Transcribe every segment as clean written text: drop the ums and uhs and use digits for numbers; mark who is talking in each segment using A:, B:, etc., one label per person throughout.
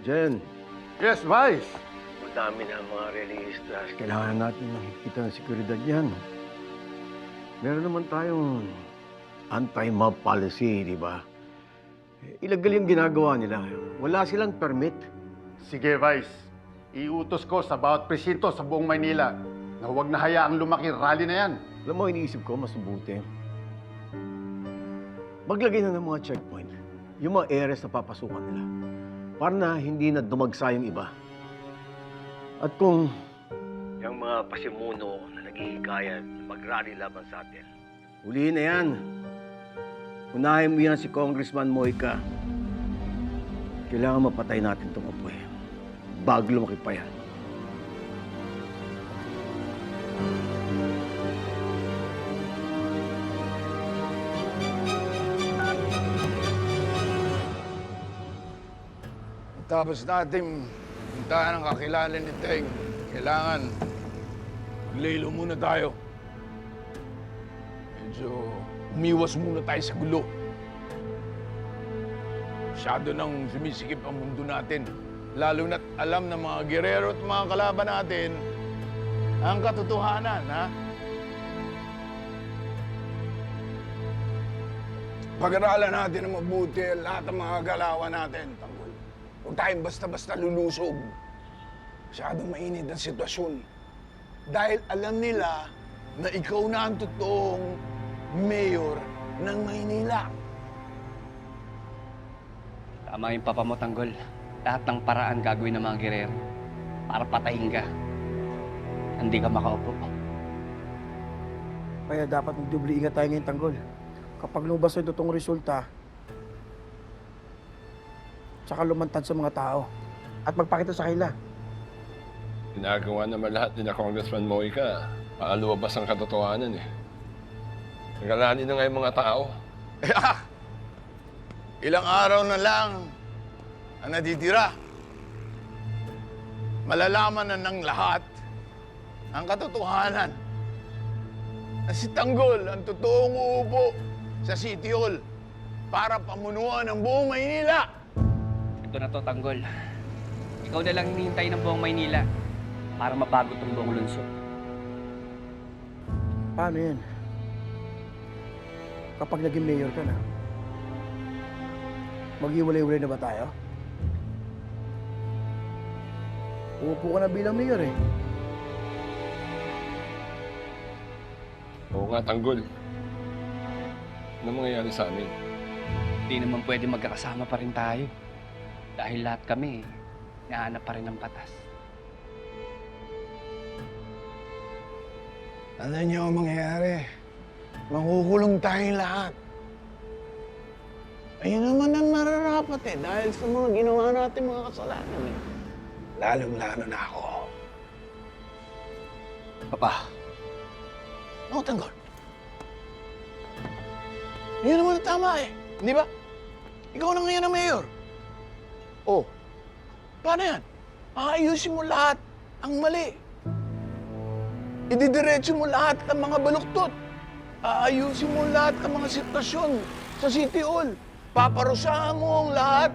A: Jen,
B: Yes, Vice.
A: madami na ang mga realistas. Kailangan natin nakikita ng seguridad yan. Meron naman tayong anti-mob policy, di ba? Illegal yung ginagawa nila. Wala silang permit.
B: Sige, Vice. Iutos ko sa bawat presinto sa buong Maynila na huwag na hayaang lumaki rally na yan.
A: Alam mo, iniisip ko, mas mabuti. Maglagay na ng mga checkpoint. Yung mga areas na papasukan nila. Para na hindi na dumagsa yung iba. At kung yung mga pasimuno na naghihikayat mag-rally laban sa atin, hulihin na yan. Unahin mo yan si Congressman Moica. Kailangan mapatay natin itong apoy. Bago lumaki pa yan.
C: Tapos natin puntahan ang kakilala ni Teng. Kailangan maglilo muna tayo. Medyo umiwas muna tayo sa gulo. Masyado nang sumisikip ang mundo natin. Lalo na't alam ng mga gerero at mga kalaban natin ang katotohanan, ha? Pag-aralan natin ng mabuti lahat ng mga galawan natin, Tanggol. Huwag tayong basta-basta lulusog. Masyadong mainit ang sitwasyon. Dahil alam nila na ikaw na ang totoong mayor ng Maynila.
D: Tama yung papa mo, Tanggol. Lahat ng paraan gagawin ng mga gerero para patayin ka. Hindi ka makaupo.
E: Kaya dapat magdubli ingat tayo ngayon, Tanggol. Kapag lumabas yung totoong resulta, tsaka lumantad sa mga tao at magpakita sa kanila.
F: Ginagawa naman lahat ni na Congressman Moica para lumabas ang katotohanan eh. Nagalani na nga yung mga tao.
C: Ilang araw na lang ang natitira. Malalaman na ng lahat ang katotohanan na si Tanggol ang totoong uupo sa City Hall para pamunuan ang buong Maynila.
D: Ito na to, Tanggol. Ikaw na lang hinihintay ng buong Maynila para mabago tong buong lungsod.
E: Paano yan? Kapag naging mayor ka na, maghiwalay-walay na ba tayo? Uupo ka na bilang mayor eh.
F: Oo nga, Tanggol. Ano mangyayari sa amin?
D: Hindi naman pwede magkakasama pa rin tayo. Dahil lahat kami, nahanap pa rin ng batas.
C: Alam niyo ang mangyayari. Makukulong tayong lahat. Ayun naman ang nararapat eh, dahil sa mga ginawa natin mga kasalanan eh. Lalong-lalo na ako.
D: Papa,
C: Ako, Tanggol. Yun naman ang tama eh. Di ba? Ikaw na ngayon ang mayor. Oh, paano yan? Aayusin mo lahat ang mali. Ididiretso mo lahat ng mga baluktot. Aayusin mo lahat ng mga sitwasyon sa City Hall. Paparusahan mo ang lahat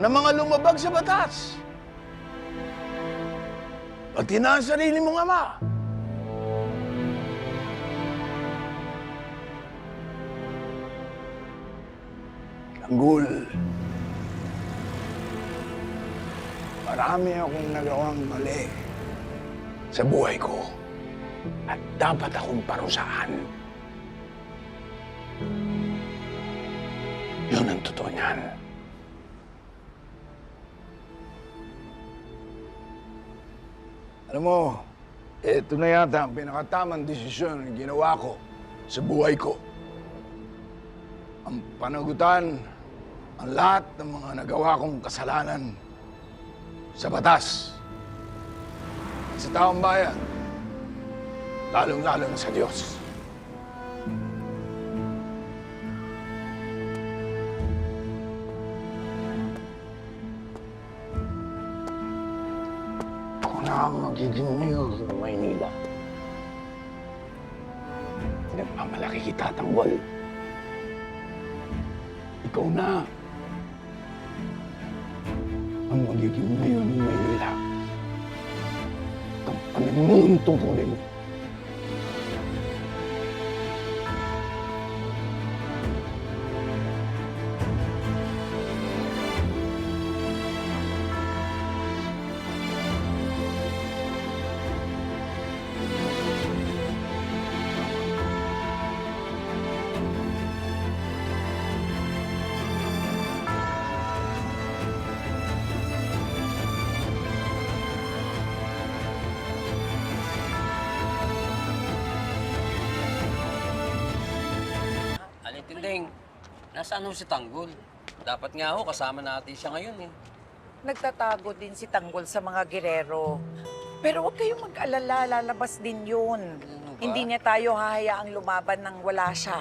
C: ng mga lumabag sa batas. Pati na ang sarili mong ama. Tanggol. Marami akong nagawang mali sa buhay ko. At dapat akong parusahan. Yun ang totoo niyan. Alam mo, ito na yata ang pinakatamang desisyon na ginawa ko sa buhay ko. Ang panagutan ang lahat ng mga nagawa kong kasalanan sa batas. At sa taong bayan, lalong-lalo na sa Diyos. Ako na ang magiging mayor ng Maynila. Pinagmamalaki kita, Tanggol. Ikaw na ang magiging mayor ng Maynila. Kapanin mo ang tungkulin mo.
G: Tinding, nasaan ho si Tanggol? Dapat nga ho, kasama natin siya ngayon eh.
H: Nagtatago din si Tanggol sa mga gerero. Pero huwag kayong mag-alala, lalabas din yun. Hindi niya tayo hahayaang lumaban nang wala siya.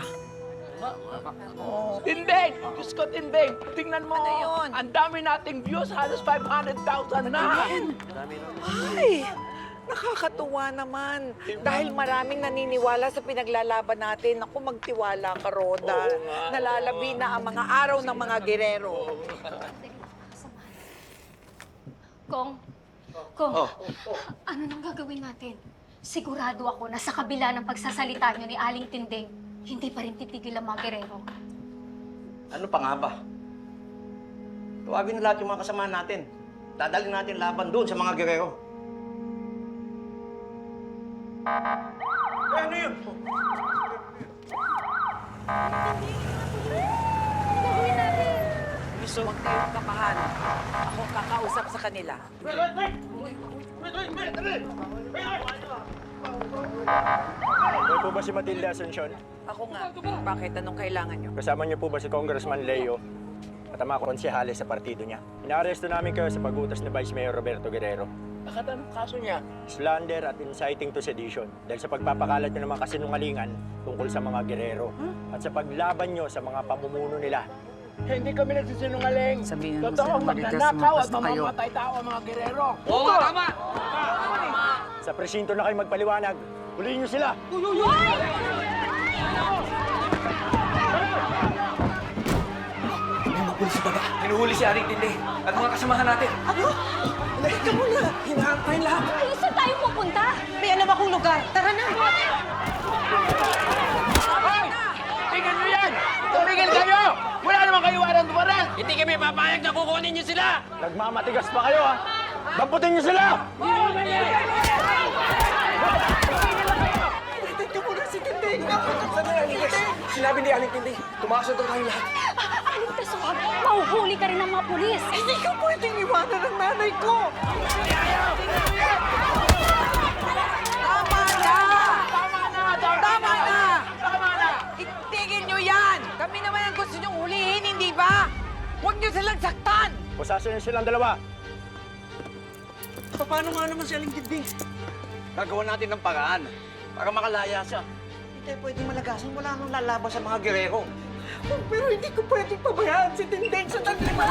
E: Tindeng! Diyos ko, Tindeng! Tingnan mo!
H: Ano yun?
E: Ang dami nating views, halos 500,000 na!
H: Ay! Nakakatuwa naman. Dahil maraming naniniwala sa pinaglalaban natin. Naku, magtiwala ka, Roda. Nalalabi na ang mga araw ng mga gerero.
I: Kong, ano nang gagawin natin? Sigurado ako na sa kabila ng pagsasalita niyo ni Aling Tinding, hindi pa rin titigil ang mga gerero.
J: Ano pa nga ba? Tawagin na lahat yung mga kasama natin. Dadalhin natin laban doon sa mga gerero. Ano yun?
H: Huwag kayong kapahan. Ako kakausap sa kanila.
K: Kayo po ba si Matilda Asuncion?
H: Ako nga. Bakit? Anong kailangan nyo?
K: Kasama niyo po ba si Congressman Leo at ang mga konsehales sa partido niya? Inaaresto namin kayo sa pag-utos ni Vice Mayor Roberto Guerrero.
E: Bakit anong kaso niya?
K: Slander at inciting to sedition dahil sa pagpapakalat niyo ng mga kasinungalingan tungkol sa mga gerero at sa paglaban niyo sa mga pamumuno nila.
E: Hindi kami nagsisinungaling.
H: Sabihin mo
E: Totoong
H: sa Marites,
E: magnanakaw at
H: lumabas na kayo.
E: mamamatay tao ang mga gerero.
G: Oo nga, tama!
K: Sa presinto na kayo magpaliwanag. Huliin niyo sila!
J: May mga pulis ba? Hinuhuli si Aling Tinding at mga kasamahan natin.
H: Ano? Teka muna. Hinaantay lahat.
I: Ay, saan tayo pupunta?
H: May alam akong lugar. Tara na.
E: Tingnan niyo yan! Tumigil kayo! Wala naman kayo warang dumaral!
G: Hindi kami papayag na kukunin niyo sila!
K: Nagmamatigas pa kayo, ha? Damputin niyo sila!
H: Teka muna si Tinding.
J: Sinabi ni Aling Tinding, tumakas na daw tayo lahat.
I: Aling Taswag, mahuhuli ka rin ng mga pulis.
H: Hindi ka pwedeng iwanan ng nanay ko. Tama na! Tama na! Itigil nyo yan! Kami naman ang gusto nyong hulihin, hindi ba? Huwag nyo silang saktan!
K: Pusasin niyo silang dalawa.
J: Paano nga naman si Aling Tinding? Gagawa natin ng paraan para makalaya siya. Hindi tayo pwedeng malagasan. Wala nang lalaban sa mga gerero.
H: Pero hindi ko pwedeng pabayaan si Tinding sa tagliman!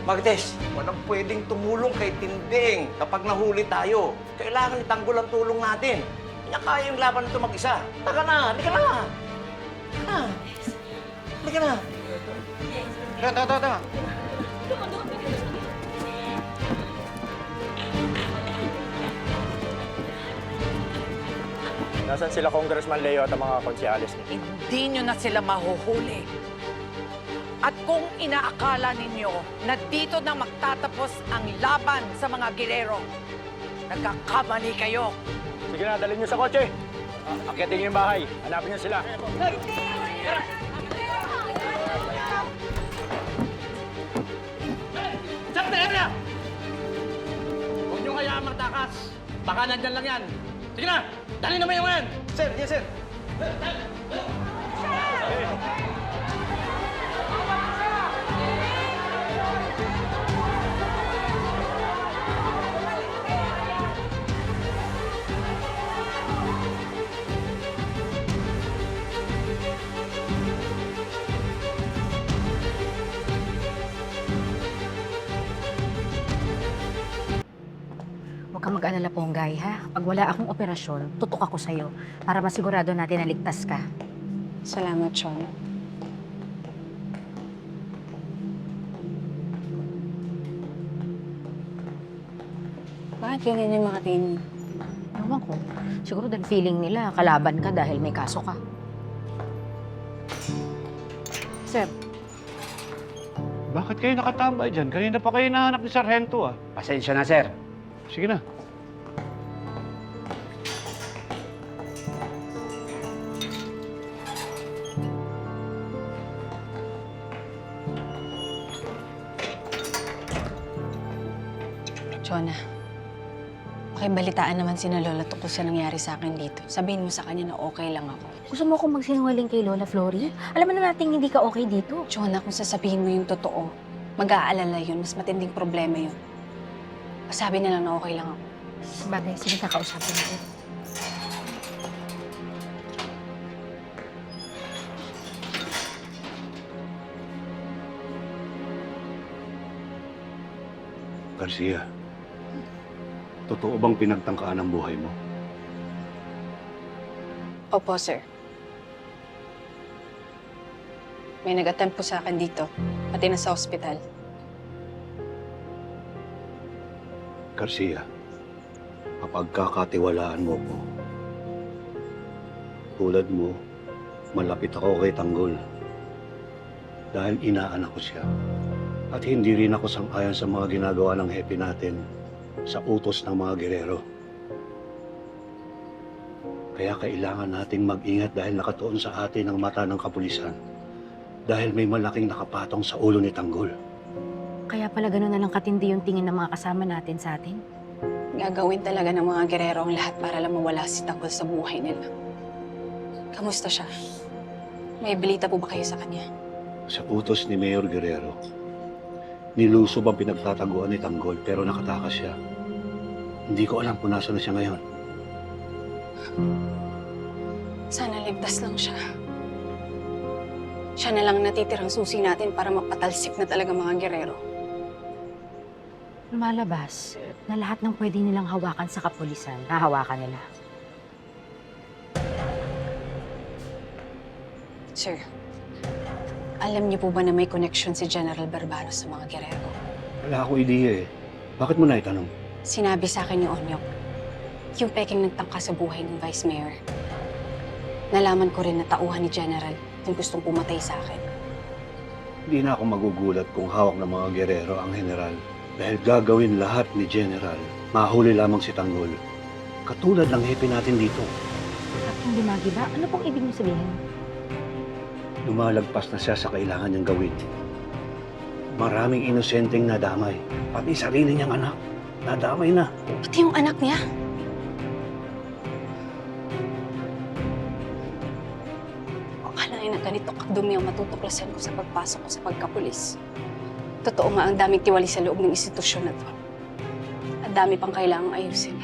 J: Marites, walang pwedeng tumulong kay Tinding kapag nahuli tayo. Kailangan itanggol ang tulong natin. Hindi niya kaya yung laban nito mag-isa. Taka na, halika na. Halika na. Tara.
K: Nasaan sila Congressman Leo at ang mga konsehales niya?
H: Hindi nyo na sila mahuhuli. At kung inaakala ninyo na dito na magtatapos ang laban sa mga gerero, nagkakamali kayo.
K: Sige na, dalhin niyo sa kotse. Akyatin niyo yung bahay. Hanapin niyo sila.
G: Sandali na! Huwag niyo kaya matakas. Baka nandyan lang yan. Sige na, dali naman yung yan!
J: Sir, yes sir.
L: kang mag-alala, Ponggay, ha? Pag wala akong operasyon, tutok ako sa'yo para masigurado natin na ligtas ka.
M: Salamat, Sean. Bakit ganyan yung mga tingin mo?
L: Ewan ko. Siguro dahil feeling nila, kalaban ka dahil may kaso ka.
M: Sir,
G: Bakit kayo nakatambay dyan? Kanina pa kayo nahanap ni Sargento ah.
D: Pasensya na, sir.
G: Sige na.
M: Jonah, pakibalitaan naman si na Lola tungkol sa nangyari sa akin dito. Sabihin mo sa kanya na okay lang ako.
L: Gusto mo akong magsinungaling kay Lola Flory? Alam mo na natin hindi ka okay dito.
M: Jonah, kung sasabihin mo yung totoo, mag-aalala yun. Mas matinding problema yun. Sabi na lang na okay lang ako.
L: Bagay, sige kakausapin natin.
N: Garcia, totoo bang pinagtangkaan ang buhay mo?
M: Opo, sir. May nag-attempt po sa akin dito, pati na sa ospital.
N: Garcia, kapag kakatiwalaan mo ko, tulad mo, malapit ako kay Tanggol. Dahil inaanak ko siya. At hindi rin ako sang-ayon sa mga ginagawa ng hepe natin sa utos ng mga gerero. Kaya kailangan nating mag-ingat dahil nakatuon sa atin ang mata ng kapulisan. Dahil may malaking nakapatong sa ulo ni Tanggol.
L: Kaya pala gano'n na lang katindi yung tingin ng mga kasama natin sa atin.
M: Gagawin talaga ng mga gerero ang lahat para lang mawala si Tanggol sa buhay nila. Kamusta siya? May balita po ba kayo sa kanya?
N: Sa utos ni Mayor Guerrero, nilusob ang pinagtataguan ni Tanggol pero nakatakas siya. Hindi ko alam kung nasa na siya ngayon.
M: Sana ligtas lang siya. Siya na lang natitirang susi natin para mapatalsik na talaga mga gerero.
L: Lumalabas na lahat ng pwede nilang hawakan sa kapulisan, hahawakan nila.
M: Sir, alam niyo po ba na may connection si General Barbaro sa mga gerero?
N: Wala akong ideya eh. Bakit mo na itanong?
M: Sinabi sa akin ni Onyok, yung peking nagtangka sa buhay ng Vice Mayor. Nalaman ko rin na tauhan ni General yung gustong pumatay sa akin.
N: Hindi na ako magugulat kung hawak ng mga gerero ang general. Dahil gagawin lahat ni General, mahuli lamang si Tanggol. Katulad ng hepe natin dito.
L: Captain Dimagi ba? Ano pong ibig niyo sabihin?
N: Lumalagpas na siya sa kailangan niyang gawin. Maraming inosenteng nadamay. Pati sarili niyang anak, nadamay na.
M: Pati yung anak niya? Akalain na ganito kadumi ang matutuklasan ko sa pagpasok ko sa pagkapulis. Totoo nga ang daming tiwali sa loob ng institusyon na to. At dami pang kailangang ayusin.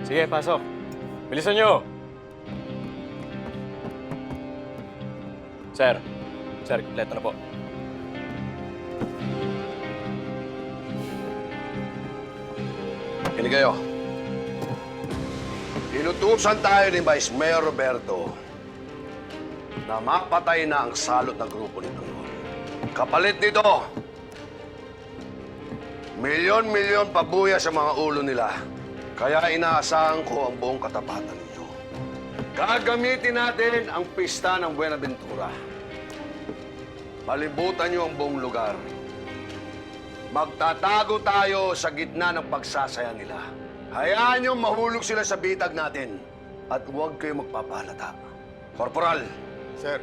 O: Sige, pasok. Bilisan nyo! Sir, kompleto na po.
C: Kinig kayo. Inutusan tayo ni Vice Mayor Roberto na mapatay na ang salot na grupo ni Tanggol. Kapalit nito, milyon-milyon pabuya sa mga ulo nila. Kaya inaasahan ko ang buong katapatan ninyo. Gagamitin natin ang pista ng Buenaventura. Palibutan niyo ang buong lugar. Magtatago tayo sa gitna ng pagsasaya nila. Hayaan niyo mahulog sila sa bitag natin. At huwag kayo magpapalata. Korporal. Sir.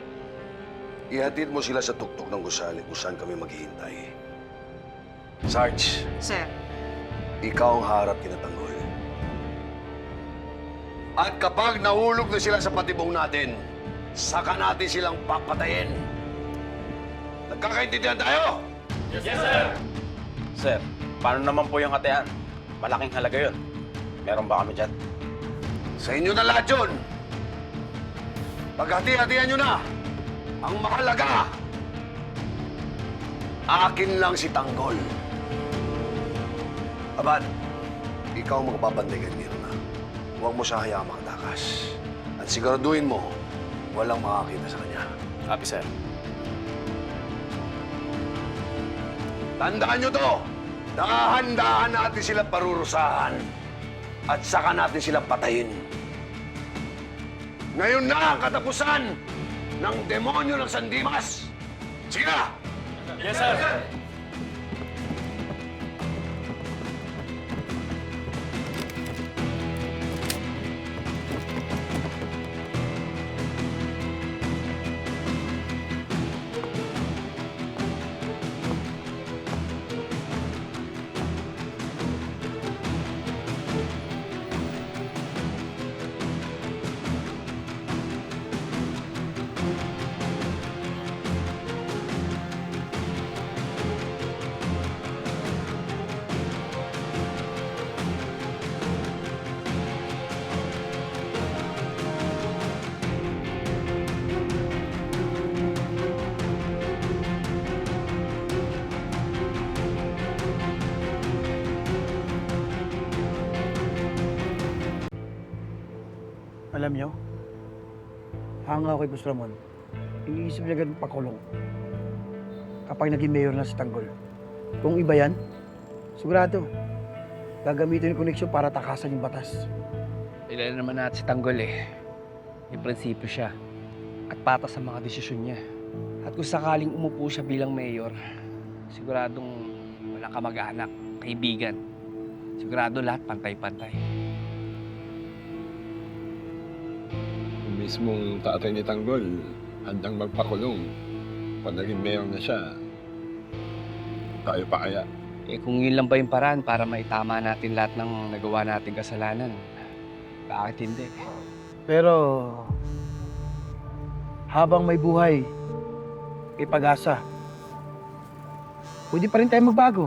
C: Ihatid mo sila sa tuktok ng gusali kung saan kami maghihintay. Sarge.
M: Sir.
C: Ikaw ang harap kina Tanggol. At kapag nahulog na sila sa patibong natin, saka natin silang papatayin. Nagkakaintindihan tayo?
O: Yes, sir!
J: Sir, paano naman po yung katean? Malaking halaga yun. Meron ba kami dyan?
C: Sa inyo na lahat yun. Paghati-hatihan nyo na. Ang mahalaga,
N: Akin lang si Tanggol. Abad, ikaw ang magpapantay kay Mirna. Huwag mo siya hayaang makatakas. At siguraduhin mo, walang makakita sa kanya.
O: Copy, sir.
N: Tandaan nyo to! Dahan-dahan natin sila parurusahan. At saka natin sila patayin. Ngayon na ang katapusan ng demonyo ng San Dimas! Sige na!
O: Yes, sir.
E: Alam nyo, hanga ako kay Boss Ramon. Iniisip niya agad pakulong. Kapag naging mayor na si Tanggol. Kung iba yan, sigurado, gagamitin yung koneksyon para takasan yung batas.
D: Kilala naman natin si Tanggol eh. May prinsipyo siya. At patas sa mga desisyon niya. At kung sakaling umupo siya bilang mayor, siguradong walang kamag-anak, kaibigan. Sigurado lahat pantay-pantay.
F: Yung mismong tatay ni Tanggol, handang magpakulong. Pag naging mayor na siya, tayo pa kaya?
D: Eh kung yun lang ba yung paraan para maitama natin lahat ng nagawa nating kasalanan, bakit hindi?
E: Pero, habang may buhay, may pag-asa, pwede pa rin tayo magbago.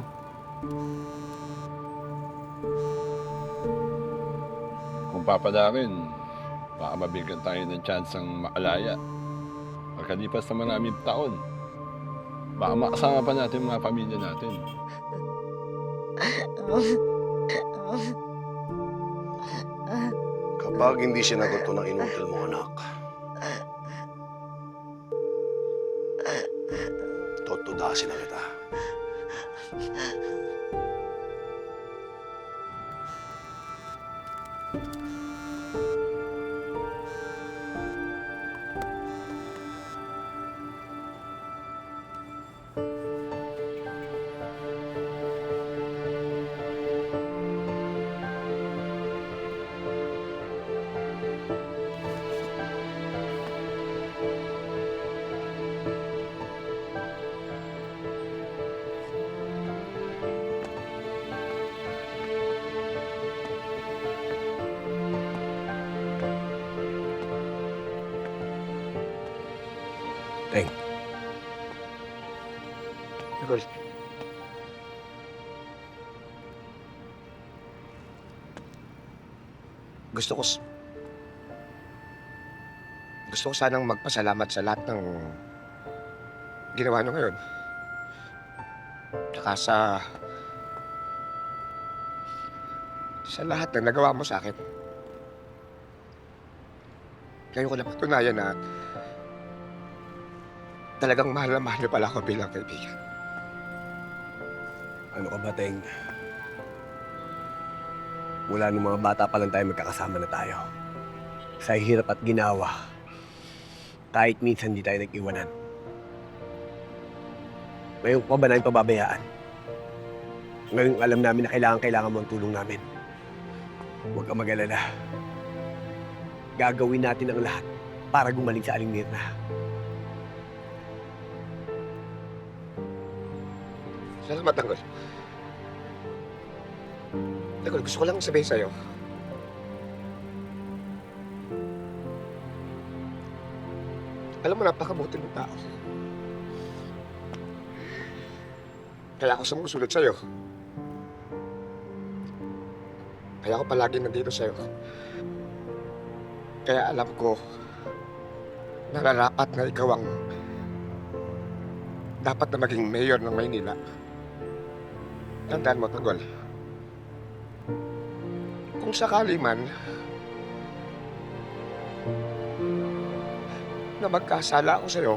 F: Kung papadarin, baka mabigyan tayo ng tsansang makalaya. Pagkalipas ng maraming taon, baka makasama pa natin mga pamilya natin.
N: Kapag hindi sinagot to ng inutil mo, anak, totodasin na kita. Teng. Nicole.
P: Gusto ko sanang magpasalamat sa lahat ng ginawa niyo ngayon. Tsaka sa lahat ng nagawa mo sa akin. Ngayon ko na patunayan na talagang mahal na mahal niyo pala ako bilang kaibigan.
A: Ano ka ba, Teng? Mula nung mga bata pa lang tayo magkakasama na tayo. Sa hirap at ginawa, kahit minsan di tayo nag-iwanan. Ngayon pa ba namin pababayaan? Ngayon alam namin na kailangan mo ang tulong namin. Huwag kang mag-alala. Gagawin natin ang lahat para gumaling sa Aling Mirna.
P: Salamat, Tanggol. Tanggol, gusto ko lang sabihin sa'yo. Alam mo, napakabuti ng tao. Kaya ako sumusunod sa'yo. Kaya ako palagi nandito sa'yo. Kaya alam ko, nararapat na ikaw ang dapat na maging mayor ng Maynila. Tandaan mo, Tanggol. Kung sakali man na magkasala ako sa'yo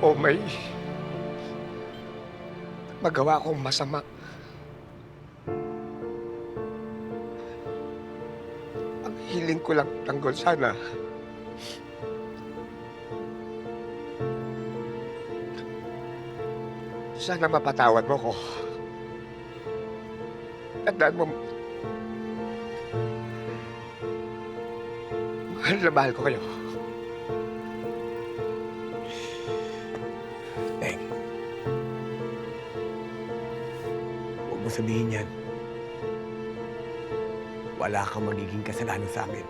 P: o may magawa akong masama, ang hiling ko lang, Tanggol, sana mapatawad mo ko. Tandaan mo, mahal na mahal ko kayo.
C: Teng, huwag mo sabihin yan. Wala kang magiging kasalanan sa amin.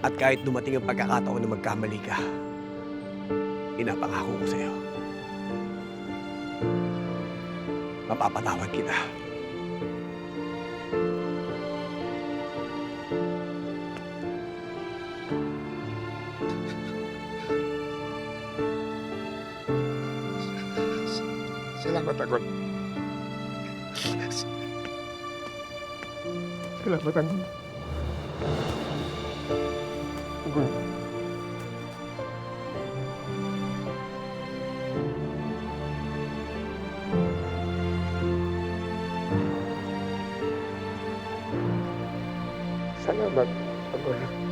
C: At kahit dumating ang pagkakataon na magkamali ka, pinapangako ko sa'yo, mapapatawad kita.
P: Salamat, Tanggol. Salamat, Tanggol. Salamat, Tanggol.